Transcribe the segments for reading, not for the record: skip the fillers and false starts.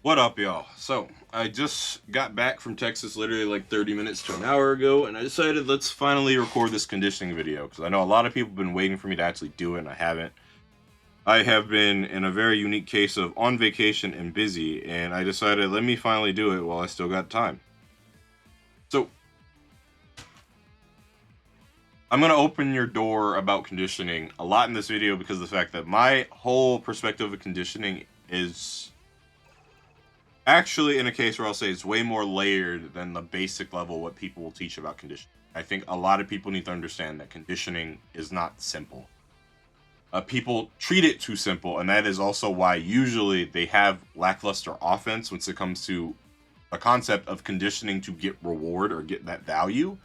What up, y'all? So, I just got back from Texas literally like 30 minutes to an hour ago, and I decided let's finally record this conditioning video because I know a lot of people have been waiting for me to actually do it, and I haven't. I have been in a very unique case of on vacation and busy, and I decided let me finally do it while I still got time. So, I'm going to open your door about conditioning a lot in this video because of the fact that my whole perspective of conditioning is actually in a case where I'll say it's way more layered than the basic level what people will teach about conditioning. I think a lot of people need to understand that conditioning is not simple. People treat it too simple, and that is also why usually they have lackluster offense when it comes to a concept of conditioning to get reward or get that value,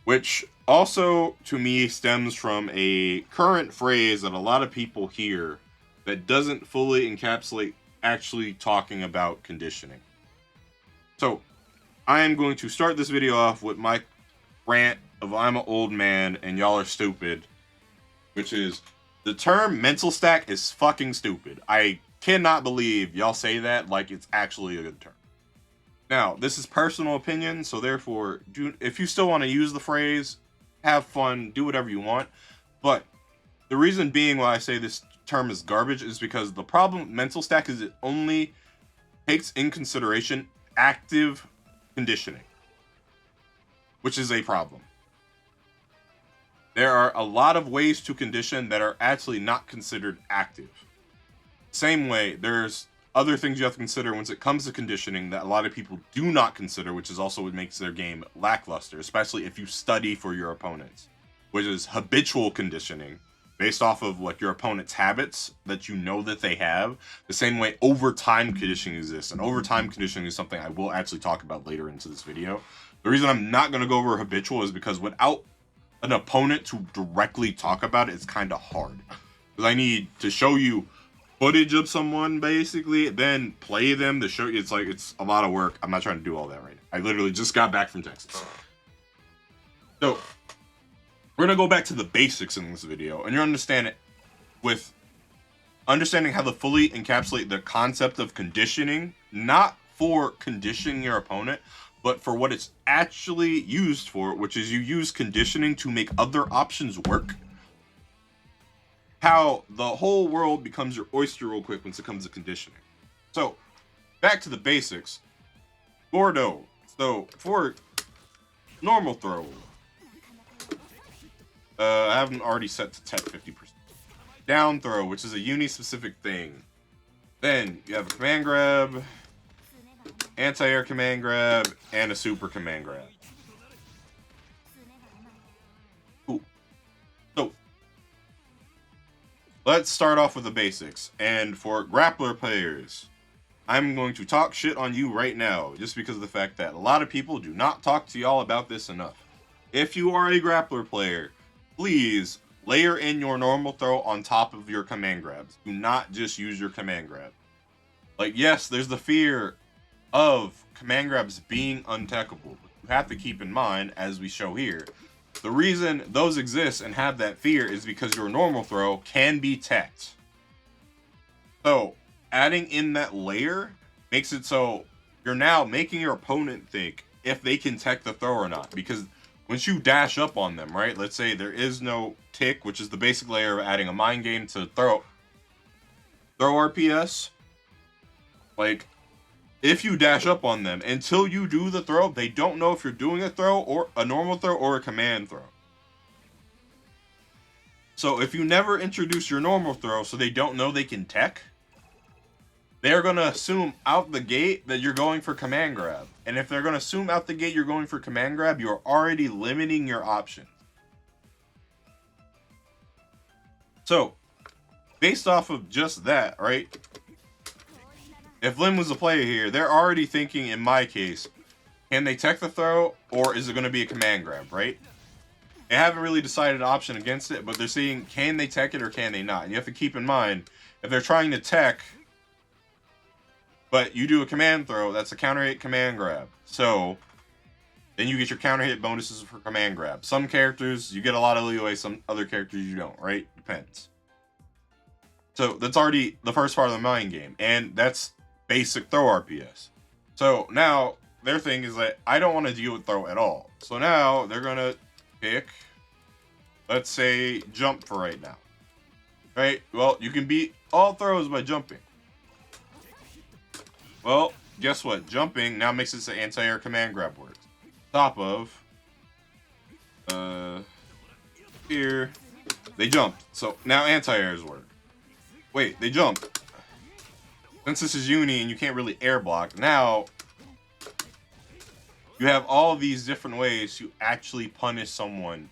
which also to me stems from a current phrase that a lot of people hear that doesn't fully encapsulate actually talking about conditioning. So, I am going to start this video off with my rant of I'm an old man and y'all are stupid, which is the term mental stack is fucking stupid. I cannot believe y'all say that like it's actually a good term. Now, this is personal opinion, so therefore, if you still want to use the phrase, have fun, do whatever you want. But the reason being why I say this term is garbage is because the problem with mental stack is it only takes in consideration active conditioning, which is a problem. There are a lot of ways to condition that are actually not considered active. Same way, there's other things you have to consider when it comes to conditioning that a lot of people do not consider, which is also what makes their game lackluster, especially if you study for your opponents, which is habitual conditioning based off of like your opponent's habits that you know that they have. The same way overtime conditioning exists, and overtime conditioning is something I will actually talk about later into this video. The reason I'm not going to go over habitual is because without an opponent to directly talk about it, it's kind of hard. Because I need to show you footage of someone basically, then play them to show you. It's a lot of work. I'm not trying to do all that right now. I literally just got back from Texas. So we're gonna go back to the basics in this video, and you're understand it with understanding how to fully encapsulate the concept of conditioning, not for conditioning your opponent, but for what it's actually used for, which is you use conditioning to make other options work. How the whole world becomes your oyster real quick when it comes to conditioning. So, back to the basics. Gordo. So, for normal throw, I haven't already set to tech 50%. Down throw, which is a uni-specific thing. Then, you have a command grab, anti-air command grab, and a super command grab. Cool. So, let's start off with the basics. And for grappler players, I'm going to talk shit on you right now, just because of the fact that a lot of people do not talk to y'all about this enough. If you are a grappler player, please layer in your normal throw on top of your command grabs. Do not just use your command grab. Like, yes, there's the fear of command grabs being untechable, but you have to keep in mind, as we show here, the reason those exist and have that fear is because your normal throw can be teched. So, adding in that layer makes it so you're now making your opponent think if they can tech the throw or not. Because once you dash up on them, right? Let's say there is no tick, which is the basic layer of adding a mind game to throw RPS. Like, if you dash up on them, until you do the throw, they don't know if you're doing a throw or a normal throw or a command throw. So if you never introduce your normal throw so they don't know they can tech, they're going to assume out the gate that you're going for command grab. And if they're going to assume out the gate you're going for command grab, you're already limiting your options. So, based off of just that, right? If Lynn was a player here, they're already thinking, in my case, can they tech the throw or is it going to be a command grab, right? They haven't really decided an option against it, but they're seeing, can they tech it or can they not? And you have to keep in mind, if they're trying to tech, but you do a command throw, that's a counter hit command grab. So, then you get your counter hit bonuses for command grab. Some characters, you get a lot of leeway, some other characters you don't, right? Depends. So that's already the first part of the mind game, and that's basic throw RPS. So now their thing is that I don't want to deal with throw at all. So now they're gonna pick, let's say, jump for right now. Right? Well, you can beat all throws by jumping. Well, guess what? Jumping now makes it so anti-air command grab works. Top of here they jumped. So now anti-airs work. Wait, they jumped. Since this is uni and you can't really air block, now you have all these different ways to actually punish someone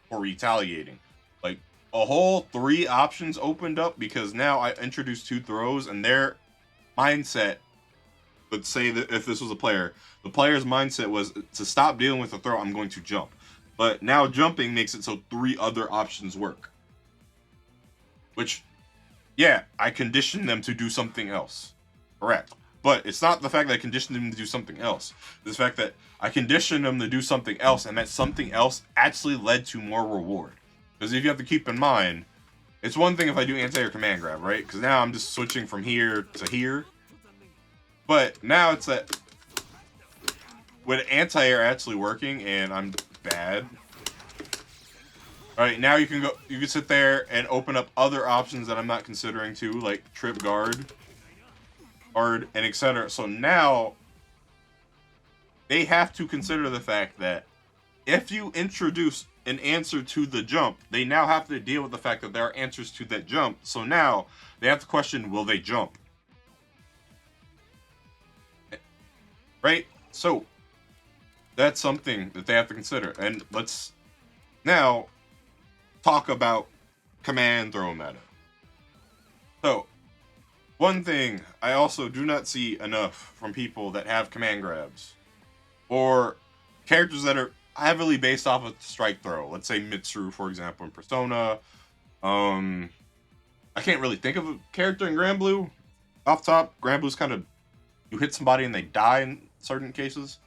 for retaliating. Like a whole 3 options opened up because now I introduced 2 throws and their mindset, let's say that if this was a player, the player's mindset was to stop dealing with the throw, I'm going to jump. But now jumping makes it so 3 other options work. Which, yeah, I conditioned them to do something else. Correct. But it's not the fact that I conditioned them to do something else. It's the fact that I conditioned them to do something else, and that something else actually led to more reward. Because if you have to keep in mind, it's one thing if I do anti-air command grab, right? Because now I'm just switching from here to here. But now it's that with anti-air actually working, and I'm bad. Alright, now you can sit there and open up other options that I'm not considering too, like trip guard, and etc. So now they have to consider the fact that if you introduce an answer to the jump, they now have to deal with the fact that there are answers to that jump. So now they have to question, will they jump? Right? So that's something that they have to consider. And let's now talk about command throw meta. So one thing I also do not see enough from people that have command grabs or characters that are heavily based off of strike throw. Let's say Mitsuru, for example, in Persona. I can't really think of a character in Grand Blue. Off top, Grand Blue's kind of, you hit somebody and they die in certain cases.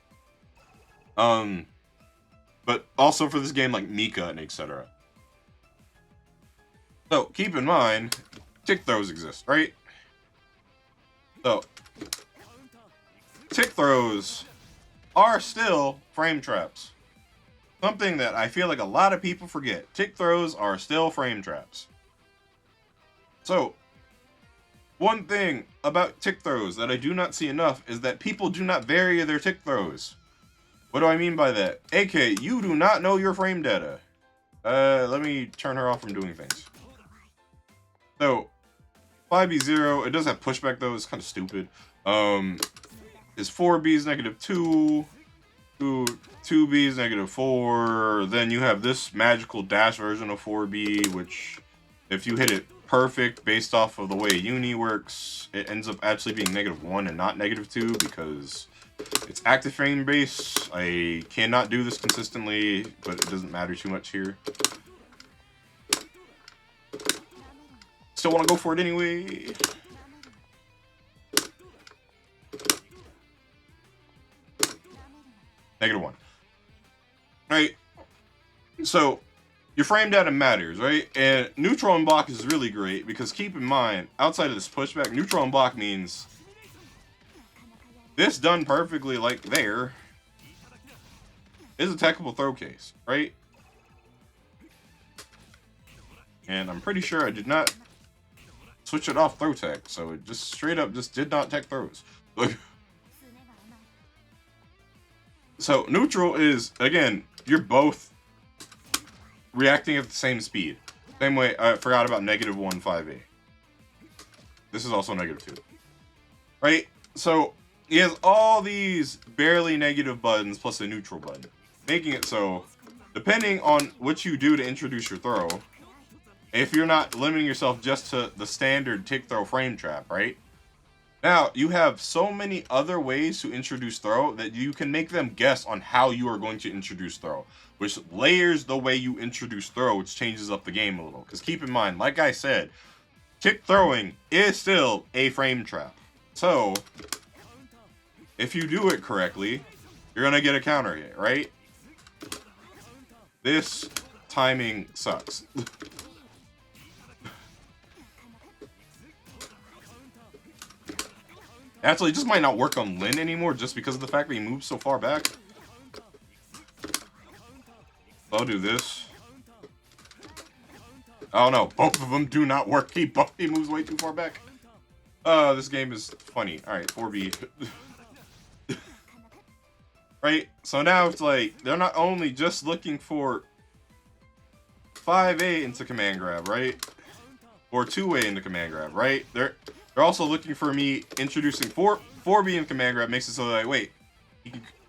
But also for this game, like Mika and etc. So keep in mind, tick throws exist, right? So tick throws are still frame traps. Something that I feel like a lot of people forget. Tick throws are still frame traps. So one thing about tick throws that I do not see enough is that people do not vary their tick throws. What do I mean by that? AK, you do not know your frame data. Let me turn her off from doing things. So 5B0, it does have pushback though, it's kind of stupid. Is 4B's -2, 2B's -4, then you have this magical dash version of 4B, which if you hit it perfect based off of the way uni works, it ends up actually being -1 and not -2 because it's active frame base. I cannot do this consistently, but it doesn't matter too much here. Still want to go for it anyway. -1. Right? So, your frame data matters, right? And neutral and block is really great because keep in mind, outside of this pushback, neutral and block means this done perfectly like there is a technical throw case, right? And I'm pretty sure I did not switch it off throw tech, so it just straight up just did not tech throws. So neutral is, again, you're both reacting at the same speed. Same way, I forgot about -1 5A. This is also -2. Right? So he has all these barely negative buttons plus a neutral button, making it so, depending on what you do to introduce your throw, if you're not limiting yourself just to the standard tick throw frame trap, right? Now, you have so many other ways to introduce throw that you can make them guess on how you are going to introduce throw, which layers the way you introduce throw, which changes up the game a little. Because keep in mind, like I said, tick throwing is still a frame trap. So, if you do it correctly, you're going to get a counter hit, right? This timing sucks. Actually, it just might not work on Lin anymore just because of the fact that he moves so far back. I'll do this. Oh no, both of them do not work. He moves way too far back. This game is funny. Alright, 4B. Right? So now it's like, they're not only just looking for 5A into command grab, right? Or 2A into command grab, right? They're also looking for me introducing 4B in command grab, makes it so that, wait,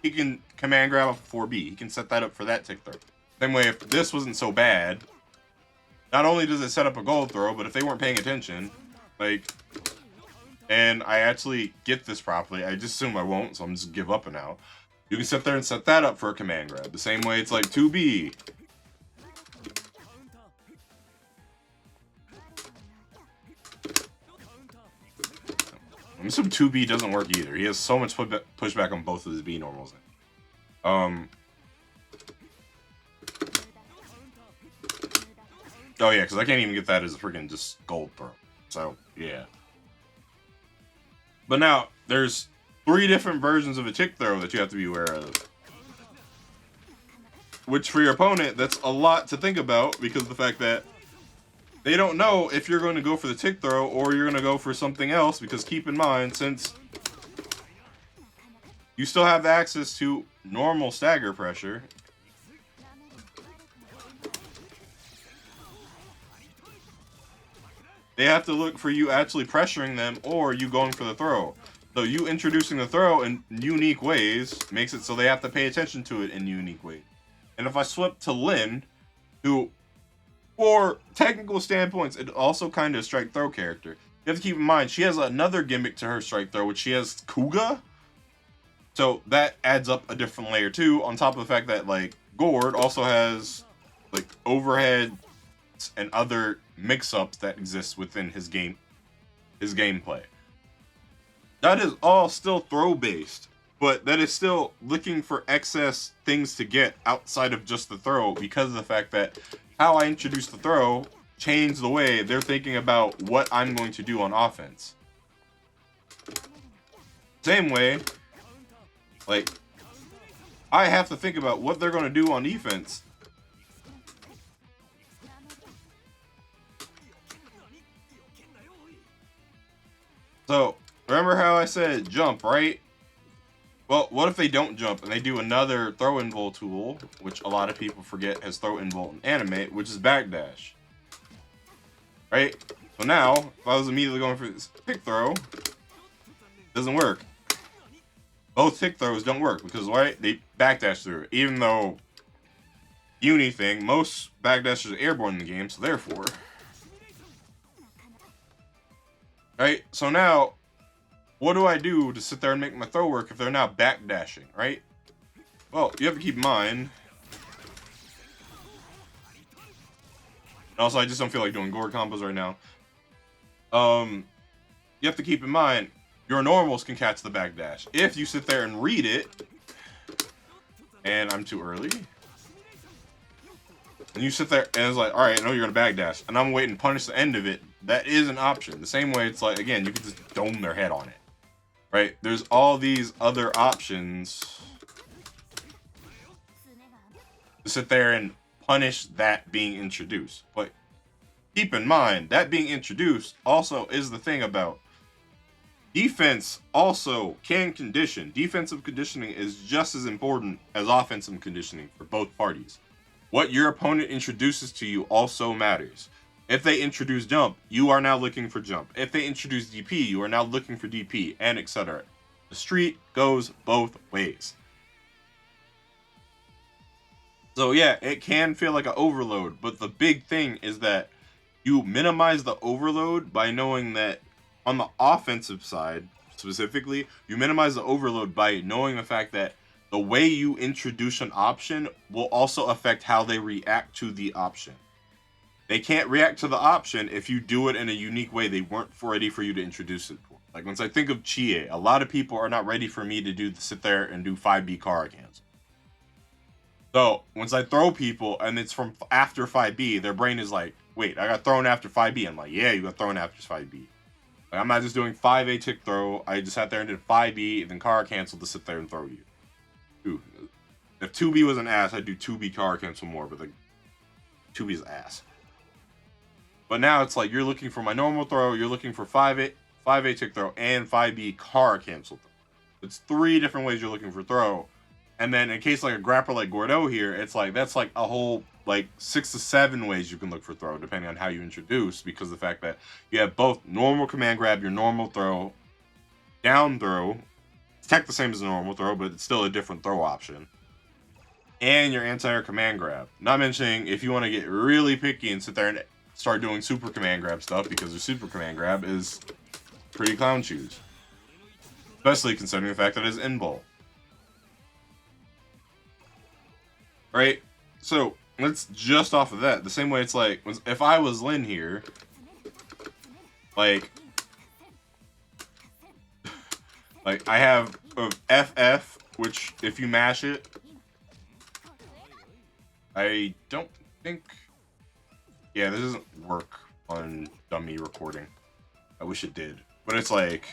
he can command grab off 4B. He can set that up for that tick throw. Same way, if this wasn't so bad, not only does it set up a gold throw, but if they weren't paying attention, like, and I actually get this properly, I just assume I won't, so I'm just give up now. You can sit there and set that up for a command grab. The same way it's like 2B. I'm assuming 2B doesn't work either. He has so much pushback on both of his B normals. Oh yeah, because I can't even get that as a freaking just gold throw. So, yeah. But now, there's 3 different versions of a tick throw that you have to be aware of. Which, for your opponent, that's a lot to think about, because of the fact that they don't know if you're going to go for the tick throw or you're going to go for something else, because keep in mind, since you still have access to normal stagger pressure, they have to look for you actually pressuring them or you going for the throw. So you introducing the throw in unique ways makes it so they have to pay attention to it in unique ways. And if I swap to Lin, who, for technical standpoints, it also kind of a strike throw character. You have to keep in mind, she has another gimmick to her strike throw, which she has Kuga. So that adds up a different layer too, on top of the fact that, like, Gord also has, like, overhead and other mix-ups that exist within his gameplay. That is all still throw-based, but that is still looking for excess things to get outside of just the throw, because of the fact that how I introduce the throw changed the way they're thinking about what I'm going to do on offense. Same way, like, I have to think about what they're going to do on defense. So, remember how I said jump, right? Well, what if they don't jump and they do another throw invul tool, which a lot of people forget has throw invul in anime, which is backdash. Right? So now, if I was immediately going for this tick throw, it doesn't work. Both tick throws don't work because, right, they backdash through it. Even though, uni thing, most backdashers are airborne in the game, so therefore. Right? So now, what do I do to sit there and make my throw work if they're now backdashing, right? Well, you have to keep in mind. Also, I just don't feel like doing Gord combos right now. You have to keep in mind, your normals can catch the backdash. If you sit there and read it, and I'm too early, and you sit there and it's like, alright, I know you're going to backdash, and I'm waiting to punish the end of it, that is an option. The same way it's like, again, you can just dome their head on it. Right? There's all these other options to sit there and punish that being introduced. But keep in mind, that being introduced also is the thing about defense also can condition. Defensive conditioning is just as important as offensive conditioning for both parties. What your opponent introduces to you also matters. If they introduce jump, you are now looking for jump. If they introduce DP, you are now looking for DP, and etc. The street goes both ways. So yeah, it can feel like an overload, but the big thing is that you minimize the overload by knowing that on the offensive side, specifically, you minimize the overload by knowing the fact that the way you introduce an option will also affect how they react to the option. They can't react to the option if you do it in a unique way they weren't ready for you to introduce it for. Like, once I think of Chie, a lot of people are not ready for me to sit there and do 5B Kara cancel. So, once I throw people and it's from after 5B, their brain is like, wait, I got thrown after 5B. I'm like, yeah, you got thrown after 5B. Like, I'm not just doing 5A tick throw. I just sat there and did 5B, and then car cancel to sit there and throw you. Ooh. If 2B was an ass, I'd do 2B car cancel more, but like 2B is ass. But now it's like you're looking for my normal throw, you're looking for 5A tick throw, and 5B car cancel throw. It's 3 different ways you're looking for throw. And then in case like a grappler like Gordeau here, it's like that's like a whole like 6 to 7 ways you can look for throw, depending on how you introduce, because the fact that you have both normal command grab, your normal throw, down throw. It's tech the same as a normal throw, but it's still a different throw option. And your anti-air command grab. Not mentioning if you want to get really picky and sit there and start doing super command grab stuff, because your super command grab is pretty clown shoes. Especially considering the fact that it's in-bowl. Right? So, let's just off of that. The same way it's like, if I was Lin here, like I have FF, which if you mash it, I don't think, yeah, this doesn't work on dummy recording. I wish it did. But it's like,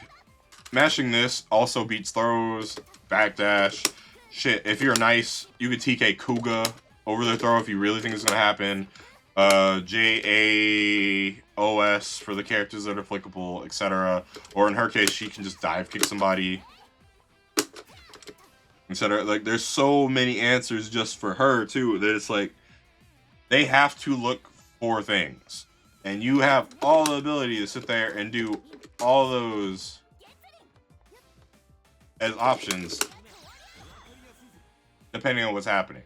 mashing this also beats throws, backdash. Shit, if you're nice, you could TK Kuga over the throw if you really think it's going to happen. JAOS for the characters that are applicable, etc. Or in her case, she can just dive kick somebody, etc. Like, there's so many answers just for her, too, that it's like, they have to look for things. And you have all the ability to sit there and do all those as options, depending on what's happening.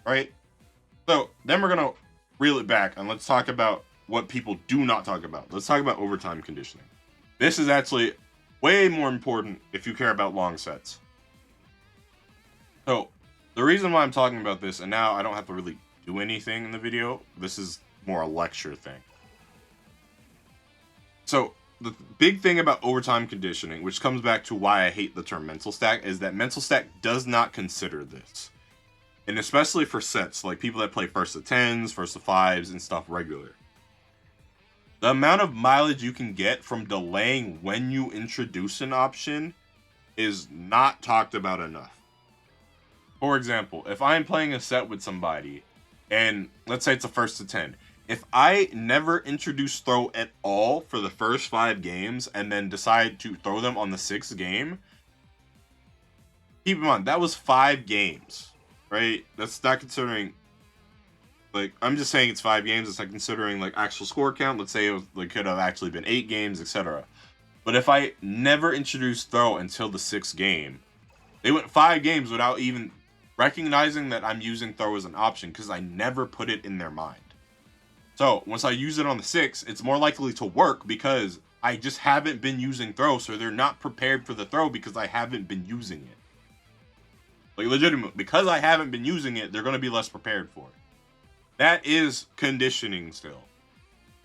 Right? So, then we're going to reel it back and let's talk about what people do not talk about. Let's talk about overtime conditioning. This is actually way more important if you care about long sets. So, the reason why I'm talking about this, and now I don't have to really do anything in the video, this is more a lecture thing. So, the big thing about overtime conditioning, which comes back to why I hate the term mental stack, is that mental stack does not consider this. And especially for sets, like people that play first to 10s, first to 5s, and stuff regular. The amount of mileage you can get from delaying when you introduce an option is not talked about enough. For example, if I'm playing a set with somebody, and let's say it's a first to 10, if I never introduce throw at all for the first 5 games, and then decide to throw them on the 6th game, keep in mind, that was 5 games. Right? That's not considering, like, I'm just saying it's 5 games. It's not considering, like, actual score count. Let's say it was, like, could have actually been 8 games, etc. But if I never introduced throw until the 6th game, they went 5 games without even recognizing that I'm using throw as an option, because I never put it in their mind. So, once I use it on the 6th, it's more likely to work because I just haven't been using throw, so they're not prepared for the throw because I haven't been using it. Like, legitimately, because I haven't been using it, they're going to be less prepared for it. That is conditioning still.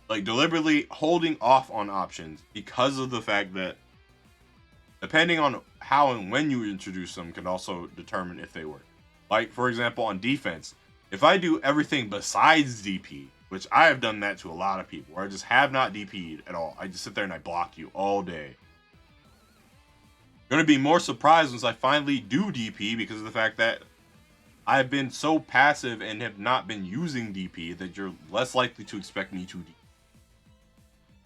Like, deliberately holding off on options because of the fact that depending on how and when you introduce them can also determine if they work. Like, for example, on defense, if I do everything besides DP, which I have done that to a lot of people, where I just have not DP'd at all. I just sit there and I block you all day. Going to be more surprised once I finally do DP because of the fact that I've been so passive and have not been using DP that you're less likely to expect me to DP.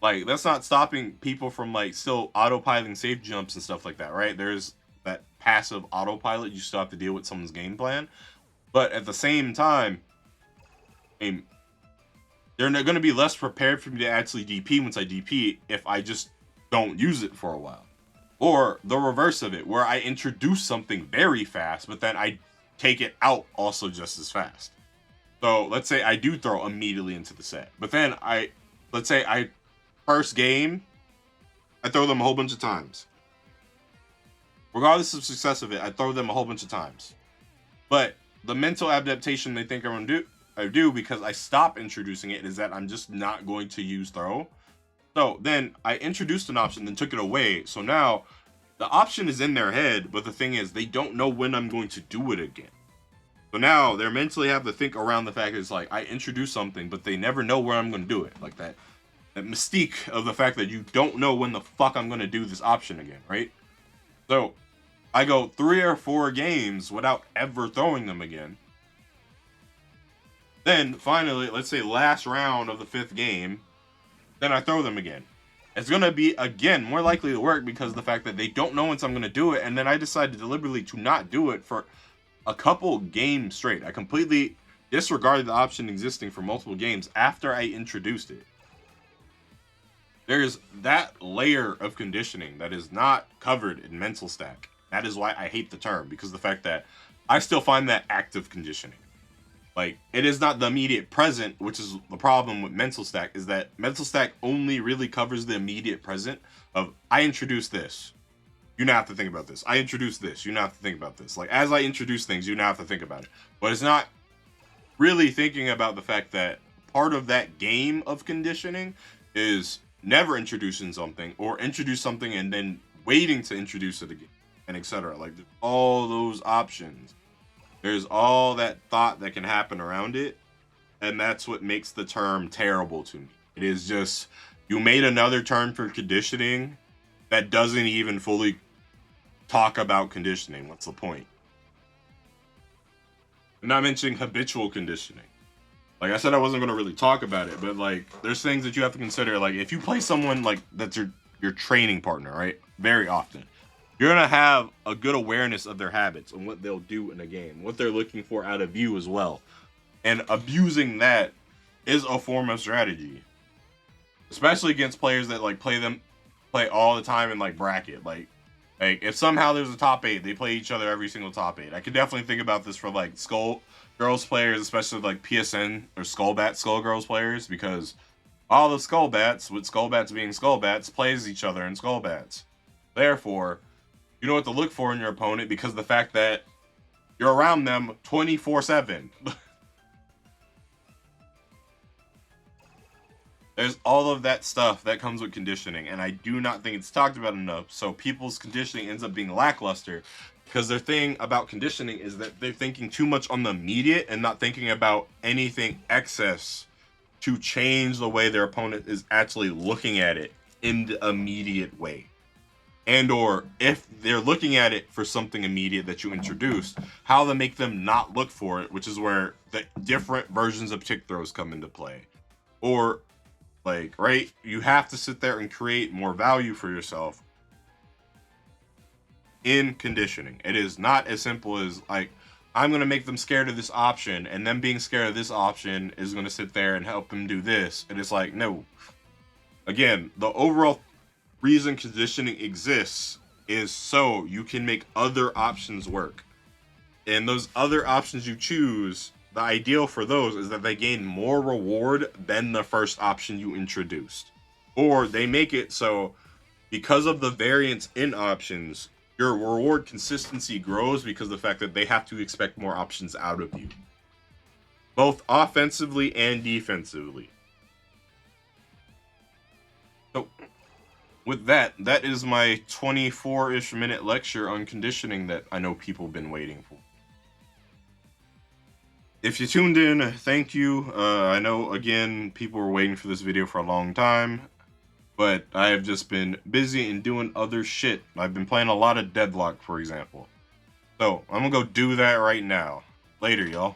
Like, that's not stopping people from, like, still autopiloting safe jumps and stuff like that, right? There's that passive autopilot. You still have to deal with someone's game plan. But at the same time, they're going to be less prepared for me to actually DP once I DP if I just don't use it for a while. Or the reverse of it, where I introduce something very fast, but then I take it out also just as fast. So let's say I do throw immediately into the set, but then let's say first game, I throw them a whole bunch of times. Regardless of success of it, I throw them a whole bunch of times. But the mental adaptation they think I do because I stop introducing it is that I'm just not going to use throw. So then I introduced an option, then took it away. So now the option is in their head, but the thing is they don't know when I'm going to do it again. So now they're mentally have to think around the fact that it's like I introduce something, but they never know where I'm going to do it. Like that mystique of the fact that you don't know when the fuck I'm going to do this option again, right? So I go 3 or 4 games without ever throwing them again. Then finally, let's say last round of the 5th game, then I throw them again. It's going to be, again, more likely to work because of the fact that they don't know when I'm going to do it. And then I decided deliberately to not do it for a couple games straight. I completely disregarded the option existing for multiple games after I introduced it. There's that layer of conditioning that is not covered in mental stack. That is why I hate the term, because the fact that I still find that active conditioning. Like, it is not the immediate present, which is the problem with mental stack, is that mental stack only really covers the immediate present of, I introduced this. You now have to think about this. I introduced this. You now have to think about this. Like, as I introduce things, you now have to think about it. But it's not really thinking about the fact that part of that game of conditioning is never introducing something, or introduce something and then waiting to introduce it again, and etc. Like, all those options. There's all that thought that can happen around it, and that's what makes the term terrible to me. It is just, you made another term for conditioning that doesn't even fully talk about conditioning. What's the point? I'm not mentioning habitual conditioning. Like I said, I wasn't going to really talk about it, but like, there's things that you have to consider. Like, if you play someone like that's your training partner, right? Very often, you're going to have a good awareness of their habits and what they'll do in a game, what they're looking for out of you as well. And abusing that is a form of strategy, especially against players that like play all the time in like bracket. Like if somehow there's a top 8, they play each other every single top 8. I could definitely think about this for like Skull Girls players, especially like PSN or Skull Girls players, because all the Skullbats, with Skullbats being Skullbats, plays each other in Skullbats. Therefore, you know what to look for in your opponent, because of the fact that you're around them 24/7. There's all of that stuff that comes with conditioning, and I do not think it's talked about enough. So people's conditioning ends up being lackluster, because their thing about conditioning is that they're thinking too much on the immediate and not thinking about anything excess to change the way their opponent is actually looking at it in the immediate way. And or if they're looking at it for something immediate that you introduced, how to make them not look for it, which is where the different versions of tick throws come into play. Or like, right, you have to sit there and create more value for yourself in conditioning. It is not as simple as like, I'm going to make them scared of this option, and them being scared of this option is going to sit there and help them do this. And it's like, no. Again, the overall reason conditioning exists is so you can make other options work. And those other options you choose, the ideal for those is that they gain more reward than the first option you introduced. Or they make it so, because of the variance in options, your reward consistency grows because of the fact that they have to expect more options out of you, both offensively and defensively. So with that, that is my 24-ish minute lecture on conditioning that I know people have been waiting for. If you tuned in, thank you. I know, again, people were waiting for this video for a long time, but I have just been busy and doing other shit. I've been playing a lot of Deadlock, for example. So, I'm gonna go do that right now. Later, y'all.